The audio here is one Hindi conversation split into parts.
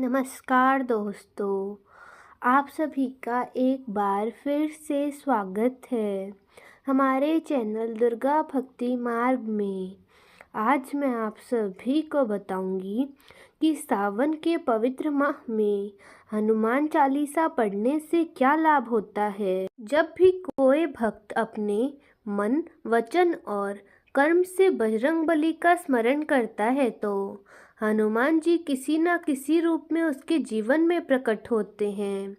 नमस्कार दोस्तों, आप सभी का एक बार फिर से स्वागत है हमारे चैनल दुर्गा भक्ति मार्ग में। आज मैं आप सभी को बताऊंगी कि सावन के पवित्र माह में हनुमान चालीसा पढ़ने से क्या लाभ होता है। जब भी कोई भक्त अपने मन, वचन और कर्म से बजरंगबली का स्मरण करता है तो हनुमान जी किसी न किसी रूप में उसके जीवन में प्रकट होते हैं।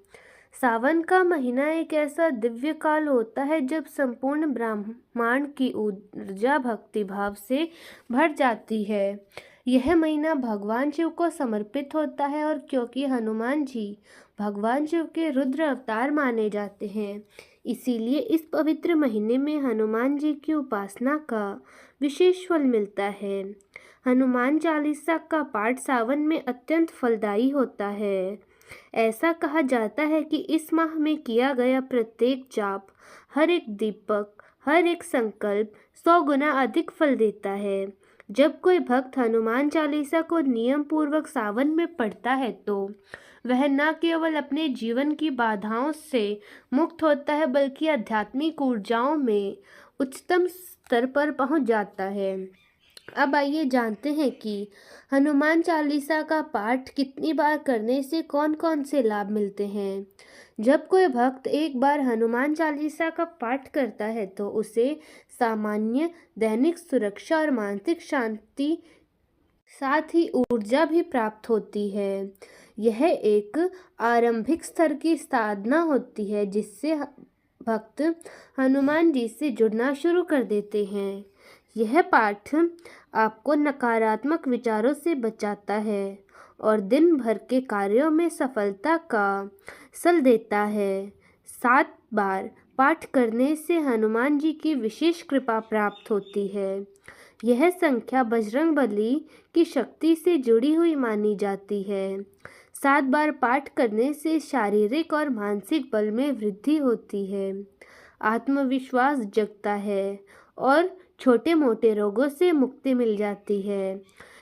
सावन का महीना एक ऐसा दिव्य काल होता है जब संपूर्ण ब्रह्मांड की ऊर्जा भक्ति भाव से भर जाती है। यह महीना भगवान शिव को समर्पित होता है और क्योंकि हनुमान जी भगवान शिव के रुद्र अवतार माने जाते हैं, इसीलिए इस पवित्र महीने में हनुमान जी की उपासना का विशेष फल मिलता है। हनुमान चालीसा का पाठ सावन में अत्यंत फलदायी होता है। ऐसा कहा जाता है कि इस माह में किया गया प्रत्येक जाप, हर एक दीपक, हर एक संकल्प 100 गुना अधिक फल देता है। जब कोई भक्त हनुमान चालीसा को नियम पूर्वक सावन में पढ़ता है तो वह न केवल अपने जीवन की बाधाओं से मुक्त होता है बल्कि आध्यात्मिक ऊर्जाओं में उच्चतम स्तर पर पहुंच जाता है। अब आइए जानते हैं कि हनुमान चालीसा का पाठ कितनी बार करने से कौन कौन से लाभ मिलते हैं। जब कोई भक्त एक बार हनुमान चालीसा का पाठ करता है तो उसे सामान्य दैनिक सुरक्षा और मानसिक शांति, साथ ही ऊर्जा भी प्राप्त होती है। यह एक आरंभिक स्तर की साधना होती है जिससे भक्त हनुमान जी से जुड़ना शुरू कर देते हैं। यह पाठ आपको नकारात्मक विचारों से बचाता है और दिन भर के कार्यों में सफलता का सल देता है। 7 बार पाठ करने से हनुमान जी की विशेष कृपा प्राप्त होती है। यह संख्या बजरंगबली की शक्ति से जुड़ी हुई मानी जाती है। 7 बार पाठ करने से शारीरिक और मानसिक बल में वृद्धि होती है, आत्मविश्वास जगता है और छोटे मोटे रोगों से मुक्ति मिल जाती है।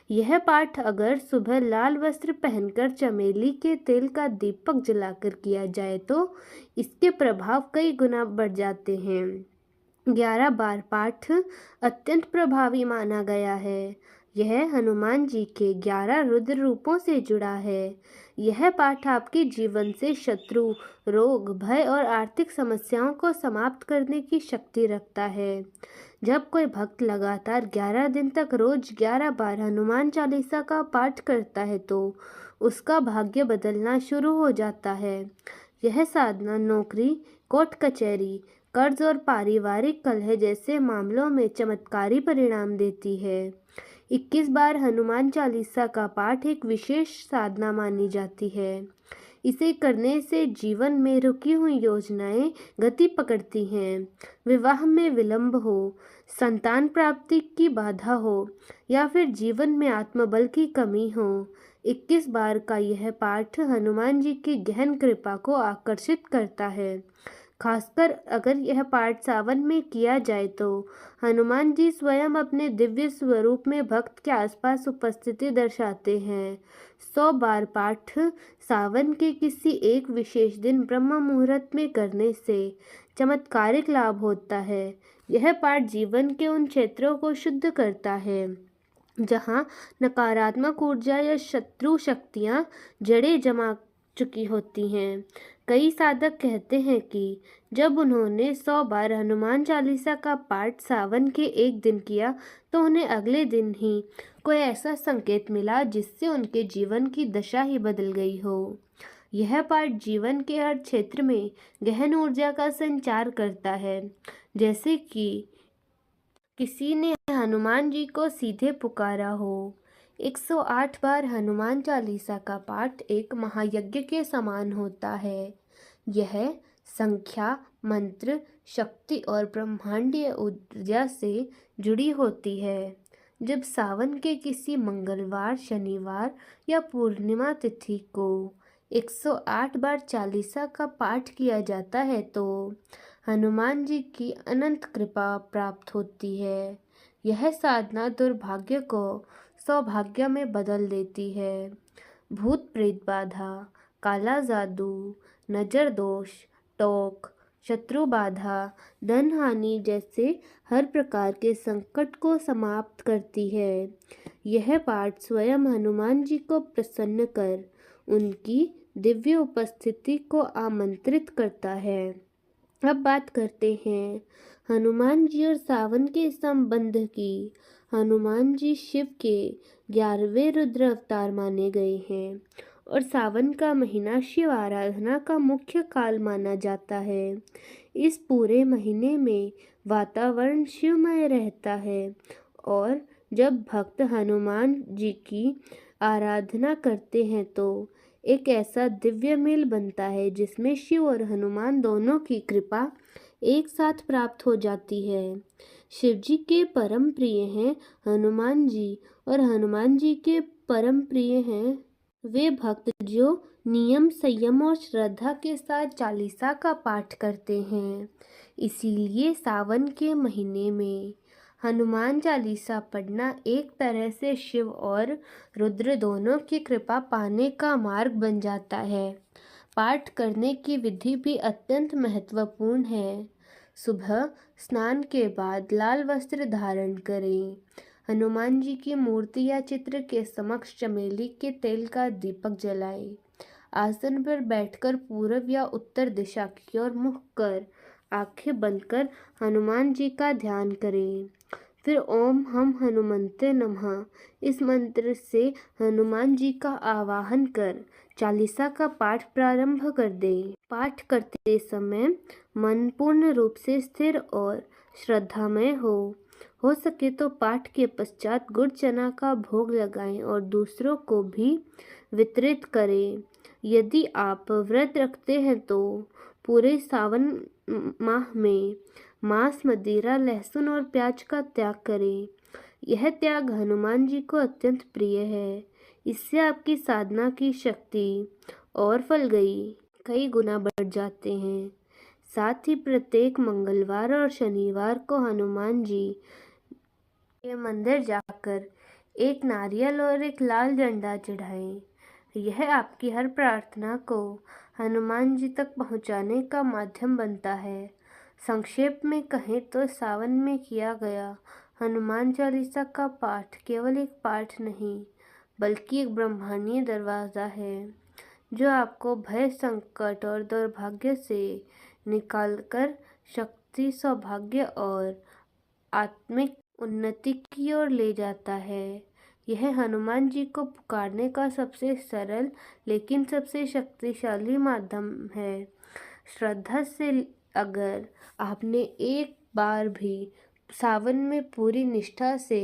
यह पाठ अगर सुबह लाल वस्त्र पहनकर चमेली के तेल का दीपक जलाकर किया जाए तो इसके प्रभाव कई गुना बढ़ जाते हैं। 11 बार पाठ अत्यंत प्रभावी माना गया है। यह हनुमान जी के 11 रुद्र रूपों से जुड़ा है। यह पाठ आपके जीवन से शत्रु, रोग, भय और आर्थिक समस्याओं को समाप्त करने की शक्ति रखता है। जब कोई भक्त लगातार 11 दिन तक रोज 11 बार हनुमान चालीसा का पाठ करता है तो उसका भाग्य बदलना शुरू हो जाता है। यह साधना नौकरी, कोर्ट कचहरी, कर्ज और पारिवारिक कलह जैसे मामलों में चमत्कारी परिणाम देती है। 21 बार हनुमान चालीसा का पाठ एक विशेष साधना मानी जाती है। इसे करने से जीवन में रुकी हुई योजनाएं गति पकड़ती हैं। विवाह में विलंब हो, संतान प्राप्ति की बाधा हो या फिर जीवन में आत्मबल की कमी हो, 21 बार का यह पाठ हनुमान जी की गहन कृपा को आकर्षित करता है। खासकर अगर यह पाठ सावन में किया जाए तो हनुमान जी स्वयं अपने दिव्य स्वरूप में भक्त के आसपास उपस्थिति दर्शाते हैं। 100 बार पाठ सावन के किसी एक विशेष दिन ब्रह्म मुहूर्त में करने से चमत्कारिक लाभ होता है। यह पाठ जीवन के उन क्षेत्रों को शुद्ध करता है जहाँ नकारात्मक ऊर्जा या शत्रु शक्तियाँ जड़ें जमा चुकी होती हैं। कई साधक कहते हैं कि जब उन्होंने 100 बार हनुमान चालीसा का पाठ सावन के एक दिन किया तो उन्हें अगले दिन ही कोई ऐसा संकेत मिला जिससे उनके जीवन की दशा ही बदल गई हो। यह पाठ जीवन के हर क्षेत्र में गहन ऊर्जा का संचार करता है। जैसे कि किसी ने हनुमान जी को सीधे पुकारा हो। 108 बार हनुमान चालीसा का पाठ एक महायज्ञ के समान होता है। यह संख्या, मंत्र, शक्ति और ब्रह्मांडीय ऊर्जा से जुड़ी होती है। जब सावन के किसी मंगलवार, शनिवार या पूर्णिमा तिथि को 108 बार चालीसा का पाठ किया जाता है तो हनुमान जी की अनंत कृपा प्राप्त होती है। यह साधना दुर्भाग्य को सौभाग्य में बदल देती है। भूत प्रेत बाधा, काला जादू, नज़र दोष, टोक, शत्रु बाधा, धन हानि जैसे हर प्रकार के संकट को समाप्त करती है। यह पाठ स्वयं हनुमान जी को प्रसन्न कर उनकी दिव्य उपस्थिति को आमंत्रित करता है। अब बात करते हैं हनुमान जी और सावन के संबंध की। हनुमान जी शिव के 11वें रुद्र अवतार माने गए हैं और सावन का महीना शिव आराधना का मुख्य काल माना जाता है। इस पूरे महीने में वातावरण शिवमय रहता है और जब भक्त हनुमान जी की आराधना करते हैं तो एक ऐसा दिव्य मेल बनता है जिसमें शिव और हनुमान दोनों की कृपा एक साथ प्राप्त हो जाती है। शिव जी के परम प्रिय हैं हनुमान जी और हनुमान जी के परम प्रिय हैं वे भक्त जो नियम, संयम और श्रद्धा के साथ चालीसा का पाठ करते हैं। इसीलिए सावन के महीने में हनुमान चालीसा पढ़ना एक तरह से शिव और रुद्र दोनों की कृपा पाने का मार्ग बन जाता है। पाठ करने की विधि भी अत्यंत महत्वपूर्ण है। सुबह स्नान के बाद लाल वस्त्र धारण करें। हनुमान जी की मूर्ति या चित्र के समक्ष चमेली के तेल का दीपक जलाएं। आसन पर बैठकर पूर्व या उत्तर दिशा की ओर मुख कर आंखें बंद कर हनुमान जी का ध्यान करें। फिर ओम हम हनुमंते नमः इस मंत्र से हनुमान जी का आवाहन कर चालीसा का पाठ प्रारंभ कर दें। पाठ करते समय मन पूर्ण रूप से स्थिर और श्रद्धामय हो सके तो पाठ के पश्चात गुड़ चना का भोग लगाएं और दूसरों को भी वितरित करें। यदि आप व्रत रखते हैं तो पूरे सावन माह में मांस, मदिरा, लहसुन और प्याज का त्याग करें। यह त्याग हनुमान जी को अत्यंत प्रिय है। इससे आपकी साधना की शक्ति और फल कई गुना बढ़ जाते हैं। साथ ही प्रत्येक मंगलवार और शनिवार को हनुमान जी के मंदिर जाकर एक नारियल और एक लाल झंडा चढ़ाएं। यह आपकी हर प्रार्थना को हनुमान जी तक पहुंचाने का माध्यम बनता है। संक्षेप में कहें तो सावन में किया गया हनुमान चालीसा का पाठ केवल एक पाठ नहीं बल्कि एक ब्रह्मांडीय दरवाज़ा है जो आपको भय, संकट और दुर्भाग्य से निकालकर शक्ति, सौभाग्य और आत्मिक उन्नति की ओर ले जाता है। यह हनुमान जी को पुकारने का सबसे सरल लेकिन सबसे शक्तिशाली माध्यम है। श्रद्धा से अगर आपने एक बार भी सावन में पूरी निष्ठा से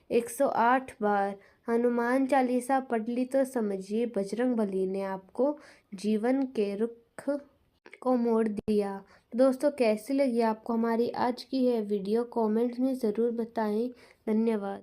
108 बार हनुमान चालीसा पढ़ ली तो समझिए बजरंगबली ने आपको जीवन के रुख को मोड़ दिया। दोस्तों, कैसी लगी आपको हमारी आज की यह वीडियो? कमेंट्स में ज़रूर बताएं। धन्यवाद।